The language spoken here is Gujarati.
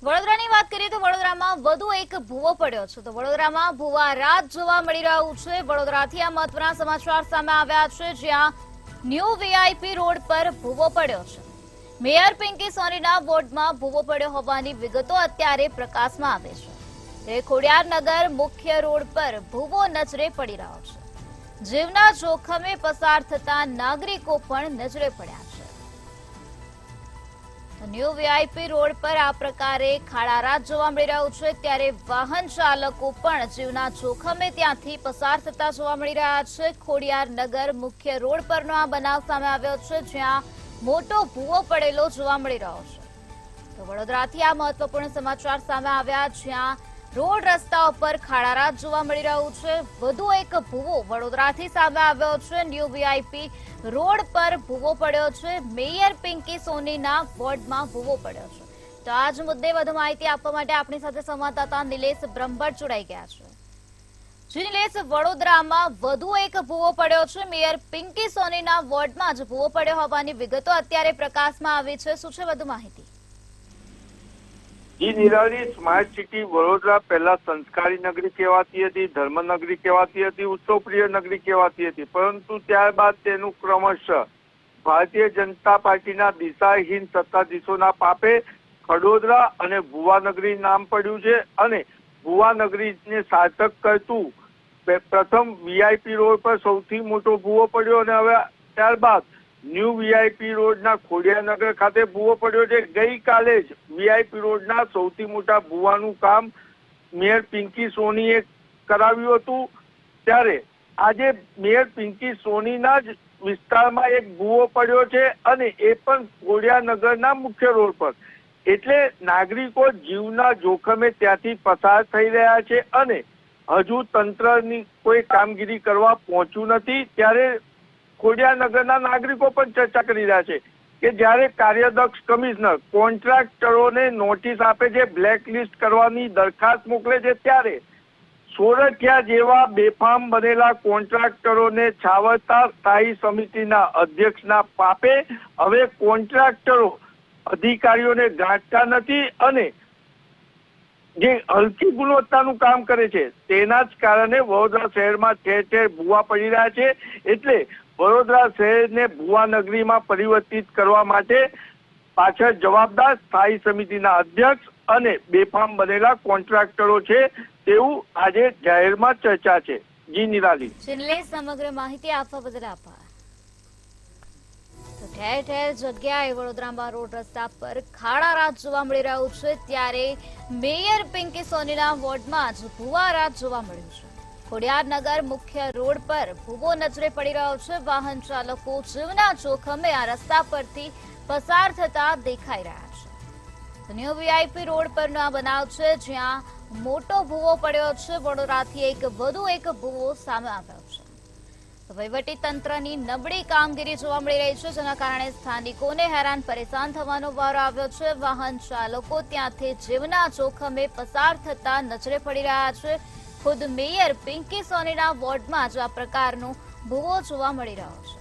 વડોદરાની વાત કરીએ તો વડોદરામાં વધુ એક ભૂવો પડ્યો છે. તો વડોદરામાં ભૂવા રાત જોવા મળી રહ્યું છે. વડોદરાથી આ મહત્વના સમાચાર સામે આવ્યા છે, જ્યાં ન્યૂ વીઆઈપી રોડ પર ભૂવો પડ્યો છે. મેયર પિંકી સોનીના વોર્ડમાં ભૂવો પડ્યો હોવાની વિગતો અત્યારે પ્રકાશમાં આવે છે. ખોડિયારનગર મુખ્ય રોડ પર ભૂવો નજરે પડી રહ્યો છે. જીવના જોખમે પસાર થતા નાગરિકો પણ નજરે પડ્યા છે. ન્યૂ વીઆઈપી રોડ પર આ પ્રકારે ખાડારાત જોવા મળી રહ્યું છે, ત્યારે વાહન ચાલકો પણ જીવના જોખમે ત્યાંથી પસાર થતા જોવા મળી રહ્યા છે. ખોડિયારનગર મુખ્ય રોડ પરનો આ બનાવ સામે આવ્યો છે, જ્યાં મોટો ભૂવો પડેલો જોવા મળી રહ્યો છે. તો વડોદરાથી આ મહત્વપૂર્ણ સમાચાર સામે આવ્યા, જ્યાં રોડ રસ્તા ઉપર ખાડારાત જોવા મળી રહ્યું છે. વધુ એક ભૂવો વડોદરાથી સામે આવ્યો છે. ન્યૂ વીઆઈપી રોડ પર ભૂવો પડ્યો છે. મેયર પિંકી સોનીના વોર્ડમાં ભૂવો પડ્યો છે. તો આ જ મુદ્દે વધુ માહિતી આપવા માટે આપણી સાથે સંવાદદાતા નિલેશ બ્રહ્મભટ્ટ જોડાઈ ગયા છે. જી નિલેશ, વડોદરામાં વધુ એક ભૂવો પડ્યો છે. મેયર પિંકી સોનીના વોર્ડમાં જ ભૂવો પડ્યો હોવાની વિગતો અત્યારે પ્રકાશમાં આવી છે. શું છે વધુ માહિતી? જી નિરાલી, સ્માર્ટ સિટી વડોદરા પહેલા સંસ્કારી નગરી કહેવાતી હતી, ધર્મનગરી કહેવાતી હતી, ઉત્સવપ્રિય નગરી કહેવાતી હતી, પરંતુ ત્યારબાદ તેનું ક્રમશઃ ભારતીય જનતા પાર્ટીના દિશાહીન સત્તાધીશોના પાપે ખડોદરા અને ભુવાનગરી નામ પડ્યું છે. અને ભુવાનગરીને સાર્થક કરતું પ્રથમ વીઆઈપી રોડ પર સૌથી મોટો ભૂવો પડ્યો, અને હવે ત્યારબાદ ન્યૂ વીઆઈપી રોડના ખોડિયારનગર ખાતે ભૂવો પડ્યો છે. ગઈકાલે જ વીઆઈપી રોડના સૌથી મોટા ભૂવાનું કામ મેયર પિંકી સોનીએ કરાવ્યું હતું, ત્યારે આજે મેયર પિંકી સોનીના જ વિસ્તારમાં એક ભૂવો પડ્યો છે, અને એ પણ ખોડિયારનગરના મુખ્ય રોડ પર. એટલે નાગરિકો જીવના જોખમે ત્યાંથી પસાર થઈ રહ્યા છે, અને હજુ તંત્રની કોઈ કામગીરી કરવા પહોંચ્યું નથી. ત્યારે ખોડિયારનગરના નાગરિકો પણ ચર્ચા કરી રહ્યા છે કે જ્યારે કાર્યદક્ષ કમિશનર કોન્ટ્રાક્ટરોને નોટિસ આપે છે, બ્લેકલિસ્ટ કરવાની દરખાસ્ત મોકલે છે, ત્યારે સોરઠિયા જેવા બેફામ બનેલા કોન્ટ્રાક્ટરોને છાવરતા સ્થાયી સમિતિના અધ્યક્ષના પાપે હવે કોન્ટ્રાક્ટરો અધિકારીઓને ગાંઠતા નથી, અને જે હલકી ગુણવત્તાનું કામ કરે છે તેના જ કારણે વડોદરા શહેરમાં ઠેર ઠેર ભૂવા પડી રહ્યા છે. એટલે વડોદરા શહેરને ભુવા નગરીમાં પરિવર્તિત કરવા માટે પાછળ જવાબદાર સ્થાયી સમિતિના અધ્યક્ષ અને બેફામ બનેલા કોન્ટ્રાક્ટરો છે, તેવું આજે જાહેરમાં ચર્ચા છે. જી નિરાલી. સમગ્ર માહિતી આપવા બદલ આભાર. ઠેર ઠેર જગ્યાએ વડોદરામાં રોડ રસ્તા પર ખાડારાત જોવા મળી રહ્યું છે, ત્યારે મેયર પિંકી સોનીના વોર્ડમાં જ ભૂવા રાત જોવા મળ્યું છે. ખોડિયારનગર મુખ્ય રોડ પર ભૂવો નજરે પડી રહ્યો છે. વાહન ચાલકો જીવના જોખમે આ રસ્તા પરથી પસાર થતા દેખાઈ રહ્યા છે. ન્યૂ વીઆઈપી રોડ પરનો આ બનાવ છે, જ્યાં મોટો ભૂવો પડ્યો છે. વડોદરાથી વધુ એક ભૂવો સામે આવ્યો છે. વહીવટી તંત્રની નબળી કામગીરી જોવા મળી રહી છે, જેના કારણે સ્થાનિકોને હેરાન પરેશાન થવાનો વારો આવ્યો છે. વાહન ચાલકો ત્યાંથી જીવના જોખમે પસાર થતા નજરે પડી રહ્યા છે. ખુદ મેયર પિંકી સોનીના વોર્ડમાં જ આ પ્રકારનો ભૂવો જોવા મળી રહ્યો છે.